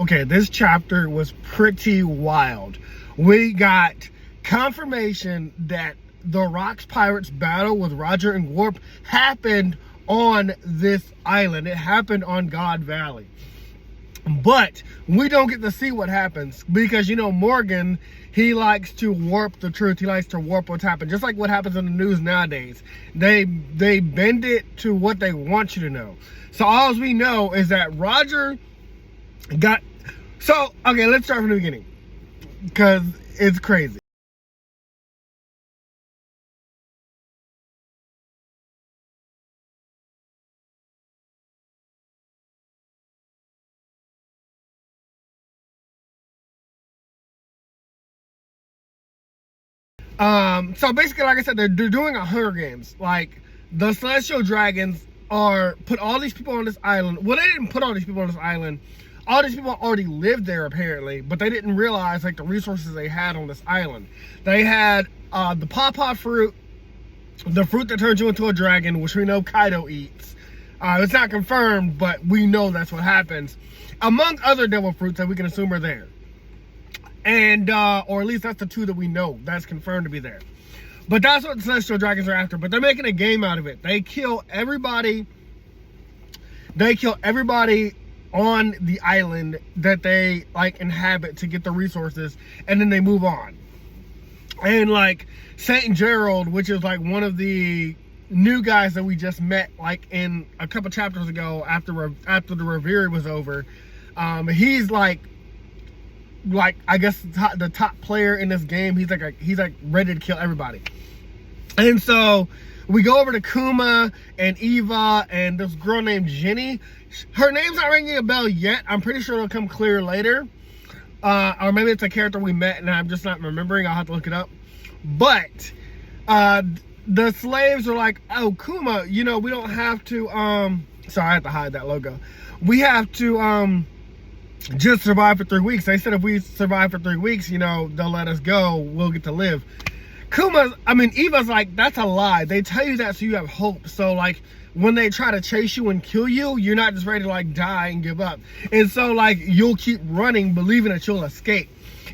Okay, this chapter was pretty wild. We got confirmation that the Rocks Pirates battle with Roger and Garp happened on this island. It happened on God Valley. But we don't get to see what happens because, you know, Morgan, he likes to warp the truth. He likes to warp what's happened. Just like what happens in the news nowadays. They bend it to what they want you to know. So all we know is that Roger got... So, okay, let's start from the beginning. Because it's crazy. So basically, like I said, they're doing a Hunger Games. Like, the Celestial Dragons put all these people on this island. Well, they didn't put all these people on this island. All these people already lived there, apparently, but they didn't realize, like, the resources they had on this island. They had the pawpaw fruit, the fruit that turns you into a dragon, which we know Kaido eats. It's not confirmed, but we know that's what happens. Among other devil fruits that we can assume are there. And, or at least that's the two that we know that's confirmed to be there. But that's what the Celestial Dragons are after. But they're making a game out of it. They kill everybody. They kill everybody on the island that they, like, inhabit to get the resources. And then they move on. And, like, Saint Gerald, which is, like, one of the new guys that we just met, like, in a couple chapters ago after the Reverie was over. He's, like I guess the top player in this game. He's like ready to kill everybody. And so we go over to Kuma and Eva and this girl named Ginny. Her name's not ringing a bell yet. I'm pretty sure it'll come clear later. Or maybe it's a character we met and I'm just not remembering. I'll have to look it up. But the slaves are like, oh, Kuma, you know, we don't have to sorry, I have to hide that logo. We have to just survive for 3 weeks. They said if we survive for 3 weeks, you know, they'll let us go. We'll get to live. Eva's like, that's a lie. They tell you that so you have hope. So, like, when they try to chase you and kill you, you're not just ready to, like, die and give up. And so, like, you'll keep running, believing that you'll escape.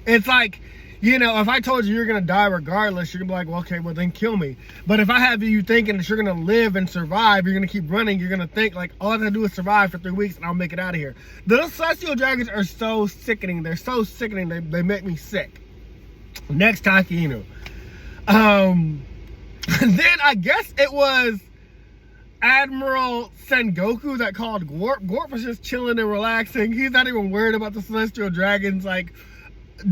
It's like, you know, if I told you you're going to die regardless, you're going to be like, well, okay, well, then kill me. But if I have you thinking that you're going to live and survive, you're going to keep running, you're going to think, like, all I have to do is survive for 3 weeks and I'll make it out of here. The Celestial Dragons are so sickening. They're so sickening. They make me sick. Next, Taki Inu. Then I guess it was Admiral Sengoku that called Garp. Garp was just chilling and relaxing. He's not even worried about the Celestial Dragons, like,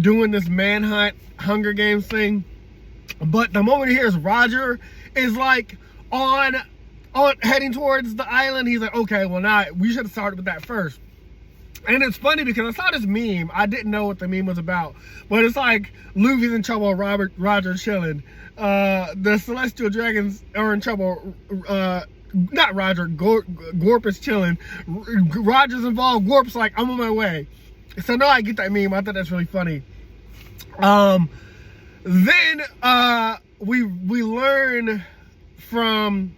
doing this manhunt Hunger Games thing. But the moment he hears Roger is like on heading towards the island, he's like, okay, well, now we should have started with that first. And it's funny because I saw this meme. I didn't know what the meme was about, but it's like Luffy's in trouble, Roger chilling. The Celestial Dragons are in trouble. Not Roger, Garp is chilling. Roger's involved. Garp's like, I'm on my way. So now I get that meme. I thought that's really funny. Then we learn from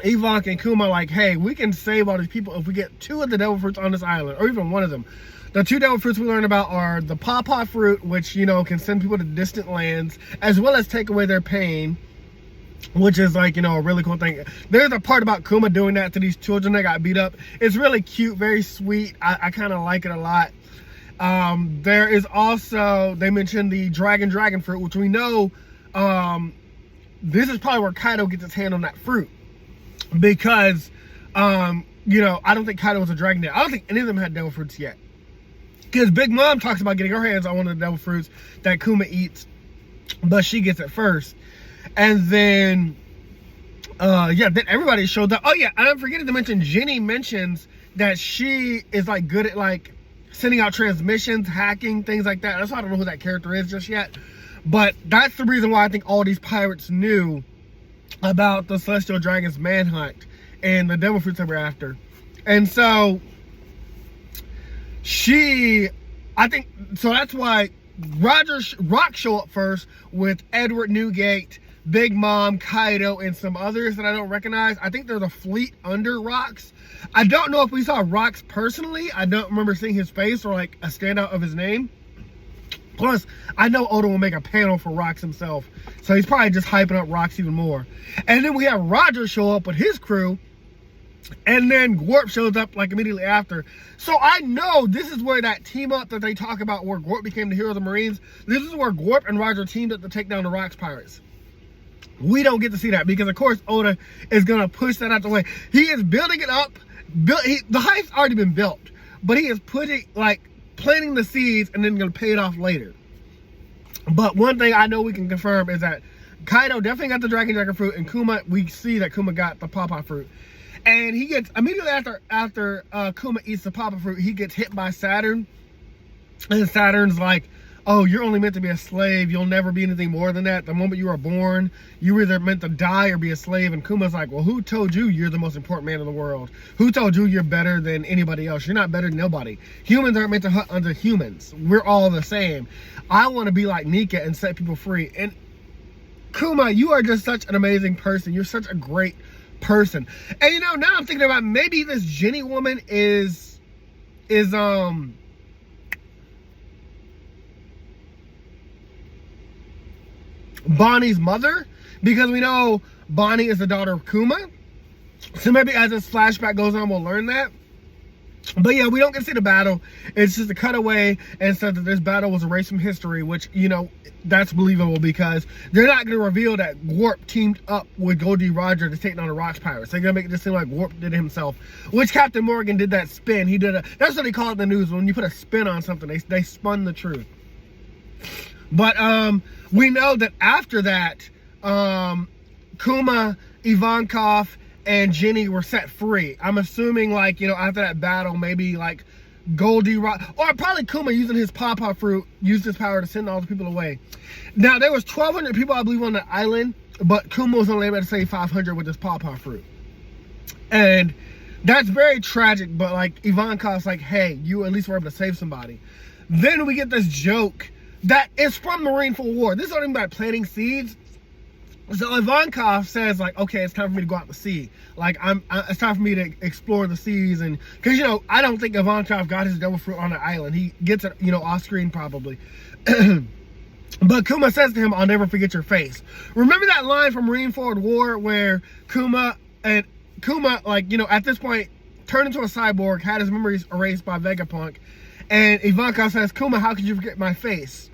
Eva and Kuma, like, hey, we can save all these people if we get 2 of the devil fruits on this island, or even 1 of them. The 2 devil fruits we learn about are the pawpaw fruit, which, you know, can send people to distant lands, as well as take away their pain, which is, like, you know, a really cool thing. There's a part about Kuma doing that to these children that got beat up. It's really cute, very sweet. I kind of like it a lot. There is also, they mentioned the dragon fruit, which we know, this is probably where Kaido gets his hand on that fruit. Because, you know, I don't think Kaido was a dragon yet. I don't think any of them had devil fruits yet. Because Big Mom talks about getting her hands on one of the devil fruits that Kuma eats, but she gets it first. And then, yeah, then everybody showed up. Oh, yeah, and I'm forgetting to mention, Ginny mentions that she is, like, good at, like, sending out transmissions, hacking, things like that. That's why I don't know who that character is just yet. But that's the reason why I think all these pirates knew about the Celestial Dragons manhunt and the devil fruits that we're after. And so I think, so that's why Rock show up first with Edward Newgate, Big Mom, Kaido, and some others that I don't recognize. I think there's a fleet under Rocks. I don't know if we saw Rocks personally. I don't remember seeing his face or like a standout of his name. Plus, I know Oda will make a panel for Rocks himself. So he's probably just hyping up Rocks even more. And then we have Roger show up with his crew. And then Garp shows up like immediately after. So I know this is where that team up that they talk about where Garp became the hero of the Marines. This is where Garp and Roger teamed up to take down the Rocks pirates. We don't get to see that because, of course, Oda is going to push that out the way. He is building it up. The hype's already been built. But he is putting, like, planting the seeds and then going to pay it off later. But one thing I know we can confirm is that Kaido definitely got the Dragon fruit. And Kuma, we see that Kuma got the Pawpaw fruit. And he gets, immediately after Kuma eats the Pawpaw fruit, he gets hit by Saturn. And Saturn's like, oh, you're only meant to be a slave. You'll never be anything more than that. The moment you were born, you were either meant to die or be a slave. And Kuma's like, well, who told you you're the most important man in the world? Who told you you're better than anybody else? You're not better than nobody. Humans aren't meant to hunt under humans. We're all the same. I want to be like Nika and set people free. And Kuma, you are just such an amazing person. You're such a great person. And you know, now I'm thinking about maybe this Ginny woman is Bonnie's mother, because we know Bonnie is the daughter of Kuma. So maybe as this flashback goes on, we'll learn that. But yeah, we don't get to see the battle. It's just a cutaway and said that this battle was erased from history, which, you know, that's believable because they're not going to reveal that Garp teamed up with Goldie Roger to take down the Rocks pirates. They're going to make it just seem like Garp did it himself, which Captain Morgan did that spin. He did that's what they call it in the news. When you put a spin on something, they spun the truth. But we know that after that, Kuma, Invakoff, and Ginny were set free. I'm assuming, like, you know, after that battle, maybe like Goldie or probably Kuma using his Pawpaw fruit, used his power to send all the people away. Now, there was 1,200 people, I believe, on the island, but Kuma was only able to save 500 with his Pawpaw fruit. And that's very tragic, but like Invakoff's like, hey, you at least were able to save somebody. Then we get this joke that is from Marineford War. This is not even about planting seeds. So Invakoff says, like, okay, it's time for me to go out to sea. Like, it's time for me to explore the seas. And because, you know, I don't think Invakoff got his devil fruit on the island. He gets it, you know, off screen probably. But Kuma says to him, I'll never forget your face. Remember that line from Marineford War where Kuma, like, you know, at this point turned into a cyborg, had his memories erased by Vegapunk, and Invakoff says, Kuma, how could you forget my face?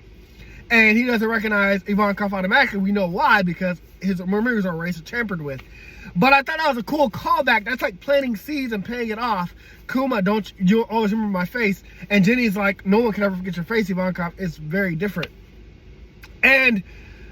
And he doesn't recognize Invakoff automatically. We know why, because his memories are erased or tampered with. But I thought that was a cool callback. That's like planting seeds and paying it off. Kuma, you always remember my face? And Ginny's like, no one can ever forget your face, Invakoff. It's very different. And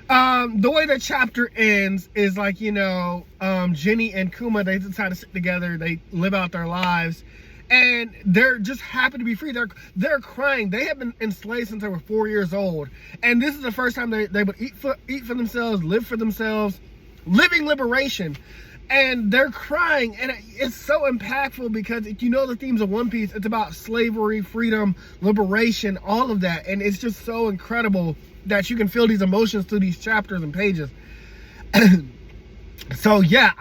the way the chapter ends is like, you know, Ginny and Kuma, they decide to sit together. They live out their lives. And they're just happy to be free. They're crying. They have been enslaved since they were 4 years old. And this is the first time they would eat for themselves, live for themselves, living liberation. And they're crying. And it's so impactful because if you know the themes of One Piece, it's about slavery, freedom, liberation, all of that. And it's just so incredible that you can feel these emotions through these chapters and pages. So yeah,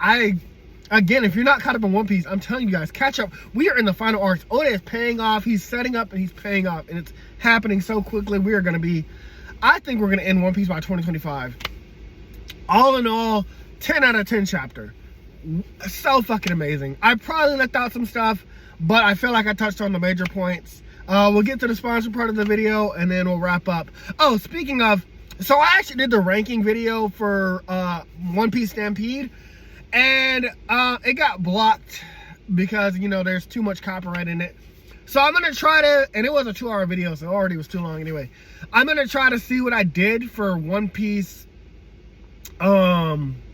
again, if you're not caught up in One Piece, I'm telling you guys, catch up. We are in the final arcs. Oda is paying off. He's setting up and he's paying off. And it's happening so quickly. We are going to be, I think we're going to end One Piece by 2025. All in all, 10 out of 10 chapter. So fucking amazing. I probably left out some stuff, but I feel like I touched on the major points. We'll get to the sponsor part of the video and then we'll wrap up. Oh, speaking of, so I actually did the ranking video for One Piece Stampede. And it got blocked because, you know, there's too much copyright in it. So I'm going to try to, and it was a 2-hour video, so it already was too long anyway. I'm going to try to see what I did for One Piece film.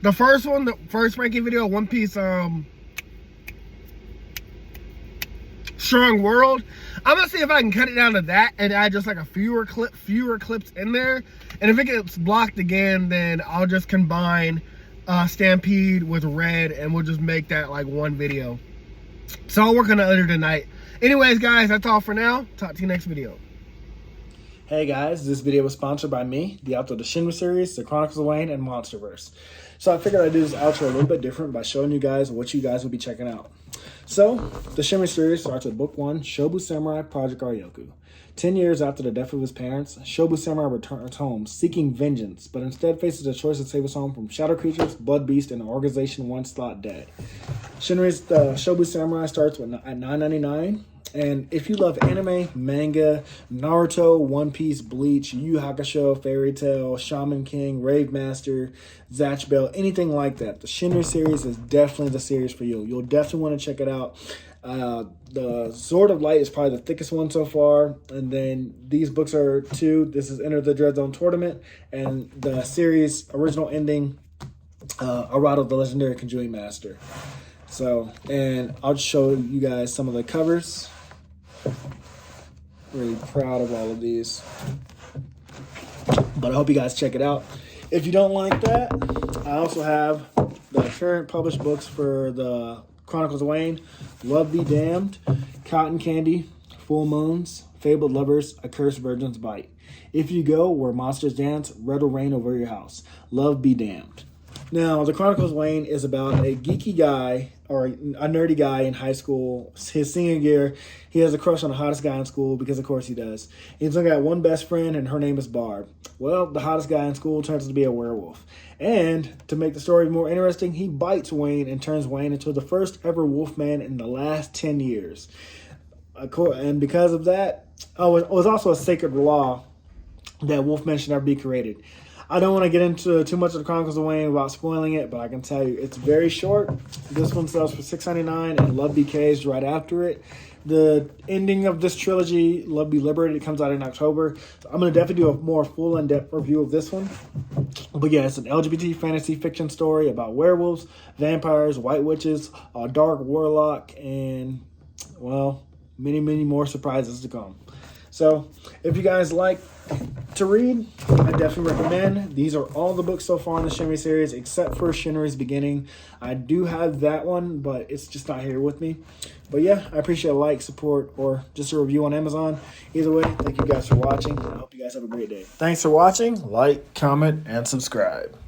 The first one, the first ranking video, One Piece Strong World. I'm going to see if I can cut it down to that and add just like a fewer clips in there. And if it gets blocked again, then I'll just combine Stampede with Red and we'll just make that like one video. So I'll work on that later tonight. Anyways, guys, that's all for now. Talk to you next video. Hey guys, this video was sponsored by me, the author of the Shinry series, the Chronicles of Wayne, and Monsterverse. So I figured I'd do this outro a little bit different by showing you guys what you guys will be checking out. So, the Shinry series starts with Book 1, Shobu Samurai Project Aryoku. 10 years after the death of his parents, Shobu Samurai returns home seeking vengeance, but instead faces the choice to save his home from shadow creatures, blood beasts, and an organization once thought dead. Shinry's Shobu Samurai starts at $9.99. And if you love anime, manga, Naruto, One Piece, Bleach, Yu Yu Hakusho, Fairy Tail, Shaman King, Rave Master, Zatch Bell, anything like that, the Shinry series is definitely the series for you. You'll definitely want to check it out. The Sword of Light is probably the thickest one so far. And then these books are 2. This is Enter the Dread Zone Tournament. And the series original ending, Arado, the Legendary Konjuis Master. So, and I'll just show you guys some of the covers. Really proud of all of these. But I hope you guys check it out. If you don't like that, I also have the current published books for the Chronicles of Wayne, Love Be Damned, Cotton Candy, Full Moons, Fabled Lovers, A Cursed Virgin's Bite. If You Go Where Monsters Dance, Red will Rain Over Your House. Love Be Damned. Now, the Chronicles of Wayne is about a geeky guy, or a nerdy guy in high school. His senior year, he has a crush on the hottest guy in school, because of course he does. He's only got one best friend, and her name is Barb. Well, the hottest guy in school turns out to be a werewolf. And, to make the story more interesting, he bites Wayne and turns Wayne into the first ever wolfman in the last 10 years. And because of that, it was also a sacred law that wolfmen should never be created. I don't want to get into too much of the Chronicles of Wayne without spoiling it, but I can tell you it's very short. This one sells for $6.99, and Love BK is right after it. The ending of this trilogy, Love Be Liberated, comes out in October. So I'm going to definitely do a more full in-depth review of this one. But yeah, it's an LGBT fantasy fiction story about werewolves, vampires, white witches, a dark warlock, and, well, many, many more surprises to come. So, if you guys like to read, I definitely recommend. These are all the books so far in the Shinry series, except for Shinry's Beginning. I do have that one, but it's just not here with me. But yeah, I appreciate a like, support, or just a review on Amazon. Either way, thank you guys for watching. I hope you guys have a great day. Thanks for watching. Like, comment, and subscribe.